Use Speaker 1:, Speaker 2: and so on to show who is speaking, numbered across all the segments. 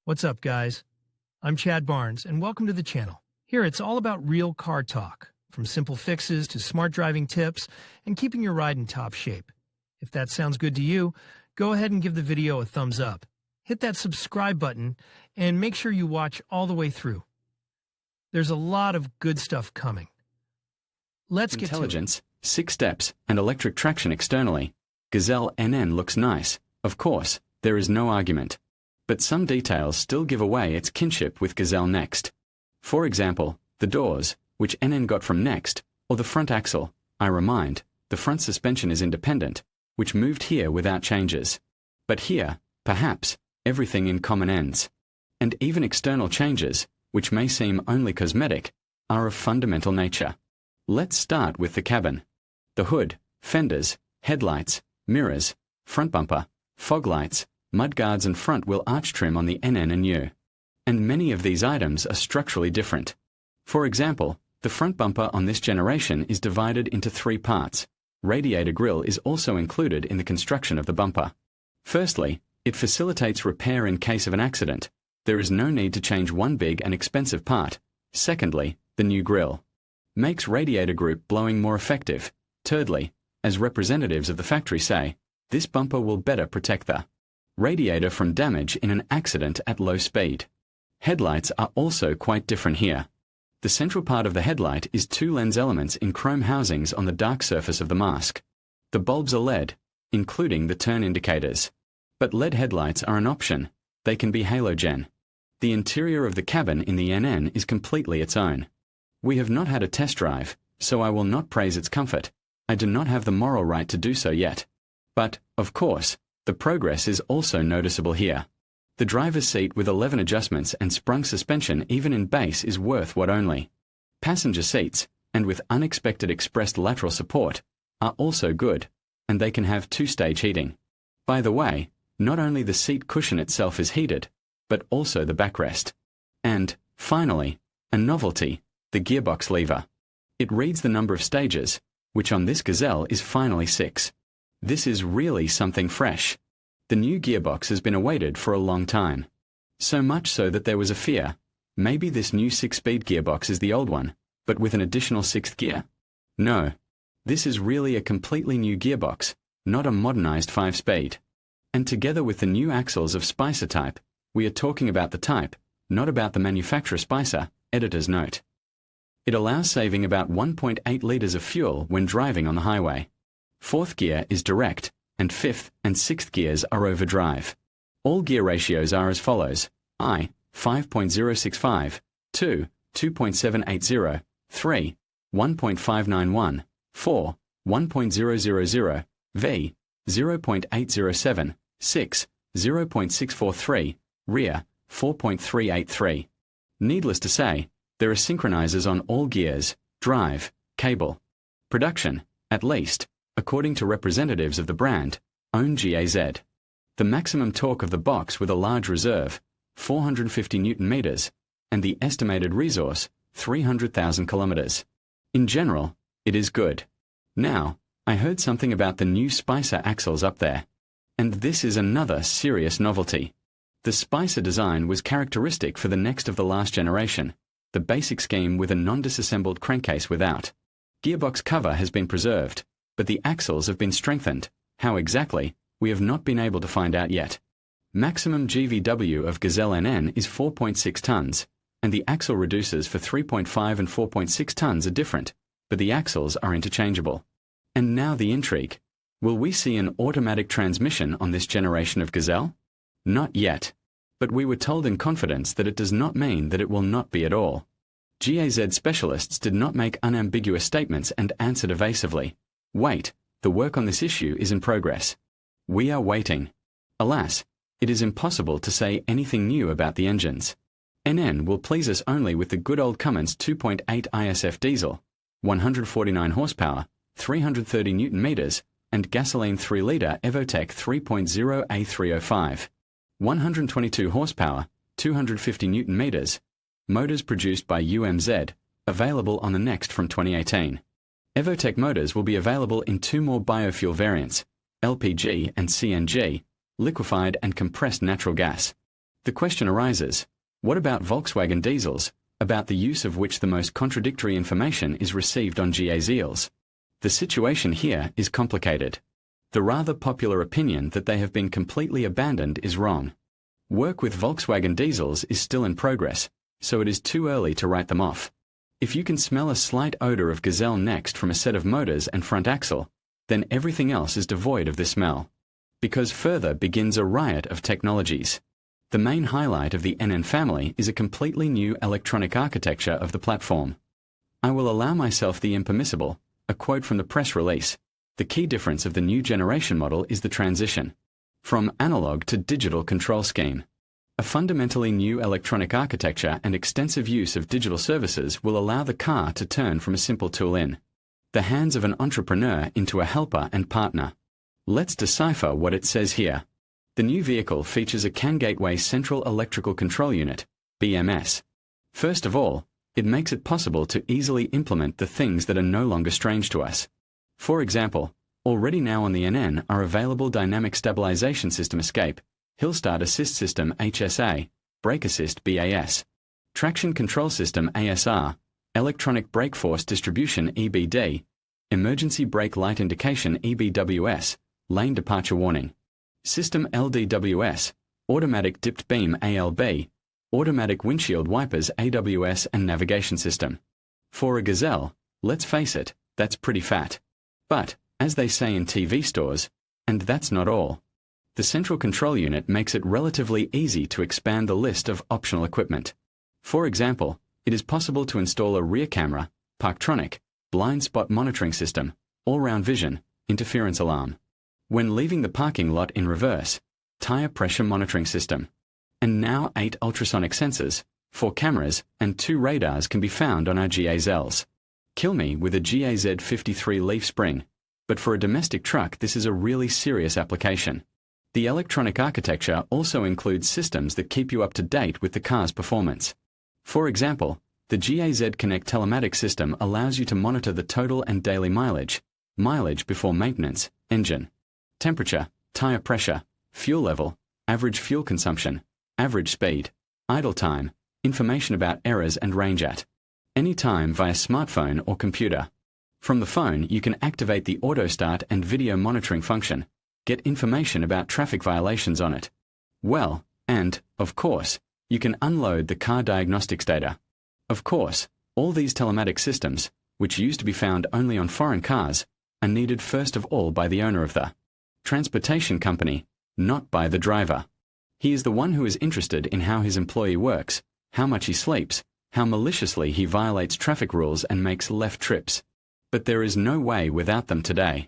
Speaker 1: What's up, guys? I'm Chad Barnes, and welcome to the channel. Here, it's all about real car talk, from simple fixes to smart driving tips and keeping your ride in top shape. If that sounds good to you, go ahead and give the video a thumbs up. Hit that subscribe button and make sure you watch all the way through. There's a lot of good stuff coming. Let's get to it.
Speaker 2: Intelligence, 6 steps, and electric traction externally. GAZelle NN looks nice, of course, there is no argument. But some details still give away its kinship with GAZelle Next. For example, the doors, which NN got from Next, or the front axle. I remind, the front suspension is independent, which moved here without changes. But here, perhaps, everything in common ends. And even external changes, which may seem only cosmetic, are of fundamental nature. Let's start with the cabin. The hood, fenders, headlights, mirrors, front bumper, fog lights, mudguards and front wheel arch trim on the NN and U. And many of these items are structurally different. For example, the front bumper on this generation is divided into 3 parts. Radiator grille is also included in the construction of the bumper. Firstly, it facilitates repair in case of an accident. There is no need to change one big and expensive part. Secondly, the new grille makes radiator group blowing more effective. Thirdly, as representatives of the factory say, this bumper will better protect the radiator from damage in an accident at low speed. Headlights are also quite different here. The central part of the headlight is 2 lens elements in chrome housings on the dark surface of the mask. The bulbs are LED, including the turn indicators. But LED headlights are an option. They can be halogen. The interior of the cabin in the NN is completely its own. We have not had a test drive, so I will not praise its comfort. I do not have the moral right to do so yet. But, of course, the progress is also noticeable here. The driver's seat with 11 adjustments and sprung suspension even in base is worth what only. Passenger seats, and with unexpected expressed lateral support, are also good, and they can have 2-stage heating. By the way, not only the seat cushion itself is heated, but also the backrest. And, finally, a novelty, the gearbox lever. It reads the number of stages, which on this GAZelle is finally 6. This is really something fresh. The new gearbox has been awaited for a long time. So much so that there was a fear. Maybe this new 6-speed gearbox is the old one, but with an additional 6th gear? No. This is really a completely new gearbox, not a modernized 5-speed. And together with the new axles of Spicer type, we are talking about the type, not about the manufacturer Spicer, editor's note. It allows saving about 1.8 liters of fuel when driving on the highway. 4th gear is direct, and 5th and 6th gears are overdrive. All gear ratios are as follows: I, 5.065, 2, 2.780, 3, 1.591, 4, 1.000, V, 0.807, 6, 0.643, rear, 4.383. Needless to say, there are synchronizers on all gears, drive, cable. Production, at least, according to representatives of the brand, own GAZelle. The maximum torque of the box with a large reserve, 450 Newton meters, and the estimated resource, 300,000 kilometers. In general, it is good. Now, I heard something about the new Spicer axles up there. And this is another serious novelty. The Spicer design was characteristic for the next of the last generation, the basic scheme with a non-disassembled crankcase without. Gearbox cover has been preserved, but the axles have been strengthened. How exactly, we have not been able to find out yet. Maximum GVW of GAZelle NN is 4.6 tons, and the axle reducers for 3.5 and 4.6 tons are different, but the axles are interchangeable. And now the intrigue. Will we see an automatic transmission on this generation of GAZelle? Not yet. But we were told in confidence that it does not mean that it will not be at all. GAZelle specialists did not make unambiguous statements and answered evasively. Wait, the work on this issue is in progress. We are waiting. Alas, it is impossible to say anything new about the engines. NN will please us only with the good old Cummins 2.8 ISF diesel, 149 horsepower, 330 Newton meters, and gasoline 3-litre Evotec 3.0 A305. 122 horsepower, 250 Newton meters. Motors produced by UMZ, available on the Next from 2018. Evotec motors will be available in 2 more biofuel variants, LPG and CNG, liquefied and compressed natural gas. The question arises, what about Volkswagen diesels, about the use of which the most contradictory information is received on GAZelles? The situation here is complicated. The rather popular opinion that they have been completely abandoned is wrong. Work with Volkswagen diesels is still in progress, so it is too early to write them off. If you can smell a slight odor of GAZelle Next from a set of motors and front axle, then everything else is devoid of this smell. Because further begins a riot of technologies. The main highlight of the NN family is a completely new electronic architecture of the platform. I will allow myself the impermissible, a quote from the press release. The key difference of the new generation model is the transition from analog to digital control scheme. A fundamentally new electronic architecture and extensive use of digital services will allow the car to turn from a simple tool in the hands of an entrepreneur into a helper and partner. Let's decipher what it says here. The new vehicle features a CAN Gateway Central Electrical Control Unit, BMS. First of all, it makes it possible to easily implement the things that are no longer strange to us. For example, already now on the NN are available Dynamic Stabilization System Escape, Hill Start Assist System HSA, Brake Assist BAS, Traction Control System ASR, Electronic Brake Force Distribution EBD, Emergency Brake Light Indication EBWS, Lane Departure Warning, System LDWS, Automatic Dipped Beam ALB, Automatic Windshield Wipers AWS and Navigation System. For a GAZelle, let's face it, that's pretty fat. But, as they say in TV stores, and that's not all. The central control unit makes it relatively easy to expand the list of optional equipment. For example, it is possible to install a rear camera, Parktronic, blind spot monitoring system, all-round vision, interference alarm. When leaving the parking lot in reverse, tire pressure monitoring system. And now 8 ultrasonic sensors, 4 cameras, and 2 radars can be found on our GAZelles. Kill me with a GAZ53 leaf spring, but for a domestic truck this is a really serious application. The electronic architecture also includes systems that keep you up to date with the car's performance. For example, the GAZ Connect telematics system allows you to monitor the total and daily mileage before maintenance, engine, temperature, tire pressure, fuel level, average fuel consumption, average speed, idle time, information about errors and range at any time via smartphone or computer. From the phone you can activate the auto start and video monitoring function, get information about traffic violations on it. Well, and, of course, you can unload the car diagnostics data. Of course, all these telematic systems, which used to be found only on foreign cars, are needed first of all by the owner of the transportation company, not by the driver. He is the one who is interested in how his employee works, how much he sleeps, how maliciously he violates traffic rules and makes left trips. But there is no way without them today.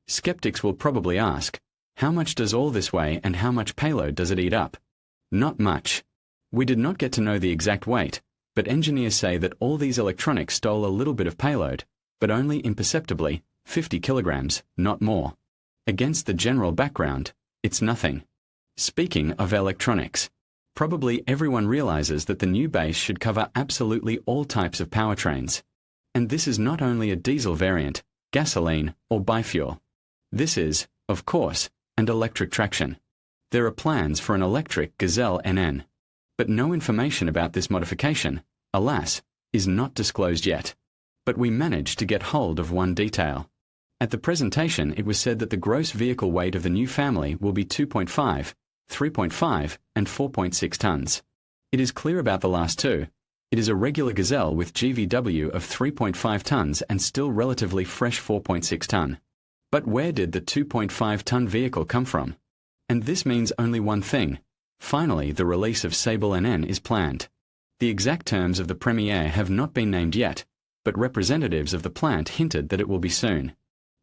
Speaker 2: Skeptics will probably ask, how much does all this weigh and how much payload does it eat up? Not much. We did not get to know the exact weight, but engineers say that all these electronics stole a little bit of payload, but only imperceptibly, 50 kilograms, not more. Against the general background, it's nothing. Speaking of electronics, probably everyone realizes that the new base should cover absolutely all types of powertrains. And this is not only a diesel variant, gasoline, or bifuel. This is, of course, an electric traction. There are plans for an electric GAZelle NN. But no information about this modification, alas, is not disclosed yet. But we managed to get hold of one detail. At the presentation it was said that the gross vehicle weight of the new family will be 2.5, 3.5, and 4.6 tons. It is clear about the last two. It is a regular GAZelle with GVW of 3.5 tons and still relatively fresh 4.6 ton. But where did the 2.5-ton vehicle come from? And this means only one thing. Finally, the release of Sable NN is planned. The exact terms of the premiere have not been named yet, but representatives of the plant hinted that it will be soon.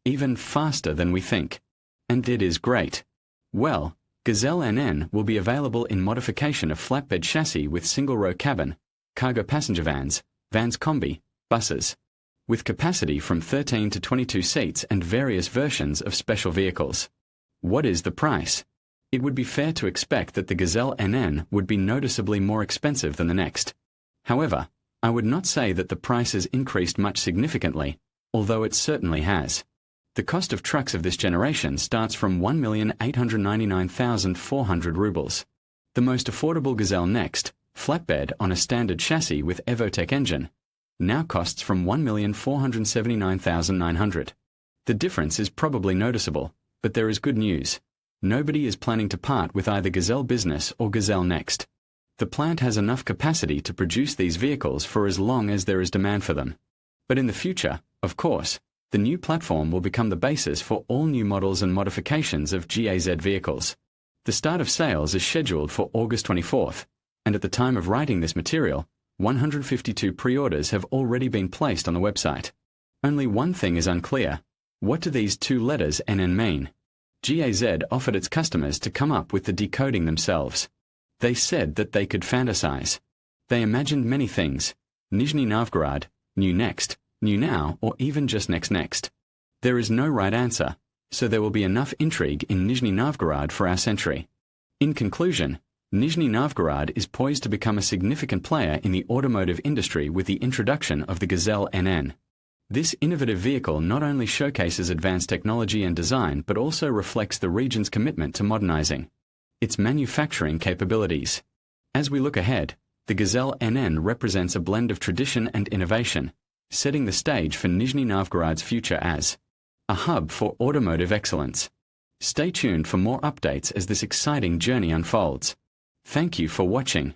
Speaker 2: Even faster than we think. And it is great. Well, GAZelle NN will be available in modification of flatbed chassis with single-row cabin, cargo passenger vans, vans combi, buses, with capacity from 13 to 22 seats and various versions of special vehicles. What is the price? It would be fair to expect that the GAZelle NN would be noticeably more expensive than the next. However, I would not say that the price has increased much significantly, although it certainly has. The cost of trucks of this generation starts from 1,899,400 rubles. The most affordable GAZelle Next, flatbed on a standard chassis with Evotech engine, now costs from $1,479,900. The difference is probably noticeable, but there is good news. Nobody is planning to part with either GAZelle Business or GAZelle Next. The plant has enough capacity to produce these vehicles for as long as there is demand for them. But in the future, of course, the new platform will become the basis for all new models and modifications of GAZ vehicles. The start of sales is scheduled for August 24th, and at the time of writing this material, 152 pre-orders have already been placed on the website. Only one thing is unclear. What do these two letters NN mean? GAZ offered its customers to come up with the decoding themselves. They said that they could fantasize. They imagined many things: Nizhny Novgorod, new next, new now, or even just next. There is no right answer, so there will be enough intrigue in Nizhny Novgorod for our century. In conclusion, Nizhny Novgorod is poised to become a significant player in the automotive industry with the introduction of the GAZelle NN. This innovative vehicle not only showcases advanced technology and design but also reflects the region's commitment to modernizing its manufacturing capabilities. As we look ahead, the GAZelle NN represents a blend of tradition and innovation, setting the stage for Nizhny Novgorod's future as a hub for automotive excellence. Stay tuned for more updates as this exciting journey unfolds. Thank you for watching.